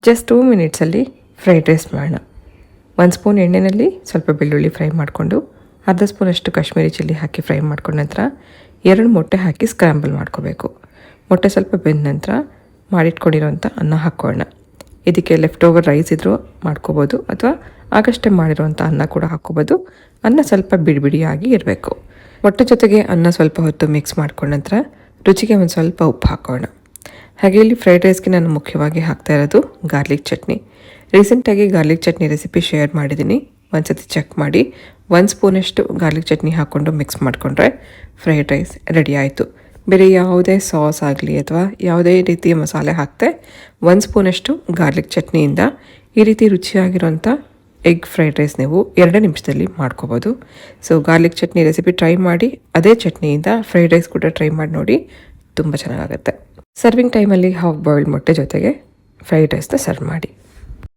Just 2 ಮಿನಿಟ್ಸಲ್ಲಿ fried rice ಮಾಡೋಣ. 1 spoon ಎಣ್ಣೆಯಲ್ಲಿ ಸ್ವಲ್ಪ ಬೆಳ್ಳುಳ್ಳಿ ಫ್ರೈ ಮಾಡಿಕೊಂಡು ಅರ್ಧ ಸ್ಪೂನಷ್ಟು ಕಾಶ್ಮೀರಿ ಚಿಲ್ಲಿ ಹಾಕಿ ಫ್ರೈ ಮಾಡ್ಕೊಂಡ ನಂತರ 2 ಮೊಟ್ಟೆ ಹಾಕಿ ಸ್ಕ್ರ್ಯಾಂಬಲ್ ಮಾಡ್ಕೋಬೇಕು. ಮೊಟ್ಟೆ ಸ್ವಲ್ಪ ಬೆಂದ ನಂತರ ಮಾಡಿಟ್ಕೊಂಡಿರೋಂಥ ಅನ್ನ ಹಾಕ್ಕೊಳ್ಳೋಣ. ಇದಕ್ಕೆ ಲೆಫ್ಟ್ ಓವರ್ ರೈಸ್ ಇದ್ರೂ ಮಾಡ್ಕೋಬೋದು ಅಥವಾ ಆಗಷ್ಟೇ ಮಾಡಿರೋಂಥ ಅನ್ನ ಕೂಡ ಹಾಕ್ಕೋಬೋದು. ಅನ್ನ ಸ್ವಲ್ಪ ಬಿಡಿಯಾಗಿ ಇರಬೇಕು. ಮೊಟ್ಟೆ ಜೊತೆಗೆ ಅನ್ನ ಸ್ವಲ್ಪ ಹೊತ್ತು ಮಿಕ್ಸ್ ಮಾಡ್ಕೊಂಡ ನಂತರ ರುಚಿಗೆ ಒಂದು ಸ್ವಲ್ಪ ಉಪ್ಪು ಹಾಕೋಣ. ಹಾಗೆ ಇಲ್ಲಿ ಫ್ರೈಡ್ ರೈಸ್ಗೆ ನಾನು ಮುಖ್ಯವಾಗಿ ಹಾಕ್ತಾ ಇರೋದು ಗಾರ್ಲಿಕ್ ಚಟ್ನಿ. ರೀಸೆಂಟಾಗಿ ಗಾರ್ಲಿಕ್ ಚಟ್ನಿ ರೆಸಿಪಿ ಶೇರ್ ಮಾಡಿದ್ದೀನಿ, ಒಂದ್ಸತಿ ಚೆಕ್ ಮಾಡಿ. 1 ಸ್ಪೂನಷ್ಟು ಗಾರ್ಲಿಕ್ ಚಟ್ನಿ ಹಾಕ್ಕೊಂಡು ಮಿಕ್ಸ್ ಮಾಡಿಕೊಂಡ್ರೆ ಫ್ರೈಡ್ ರೈಸ್ ರೆಡಿ ಆಯಿತು. ಬೇರೆ ಯಾವುದೇ ಸಾಸ್ ಆಗಲಿ ಅಥವಾ ಯಾವುದೇ ರೀತಿಯ ಮಸಾಲೆ ಹಾಕ್ತೆ 1 ಸ್ಪೂನಷ್ಟು ಗಾರ್ಲಿಕ್ ಚಟ್ನಿಯಿಂದ ಈ ರೀತಿ ರುಚಿಯಾಗಿರೋಂಥ ಎಗ್ ಫ್ರೈಡ್ ರೈಸ್ ನೀವು 2 ನಿಮಿಷದಲ್ಲಿ ಮಾಡ್ಕೋಬೋದು. So garlic chutney recipe try ಮಾಡಿ, ಅದೇ ಚಟ್ನಿಯಿಂದ ಫ್ರೈಡ್ ರೈಸ್ ಕೂಡ ಟ್ರೈ ಮಾಡಿ ನೋಡಿ, ತುಂಬ ಚೆನ್ನಾಗಾಗುತ್ತೆ. ಸರ್ವಿಂಗ್ ಟೈಮಲ್ಲಿ ಹಾಫ್ ಬಾಯ್ಲ್ಡ್ ಮೊಟ್ಟೆ ಜೊತೆಗೆ ಫ್ರೈಡ್ ರೈಸ್ನ ಸರ್ವ್ ಮಾಡಿ.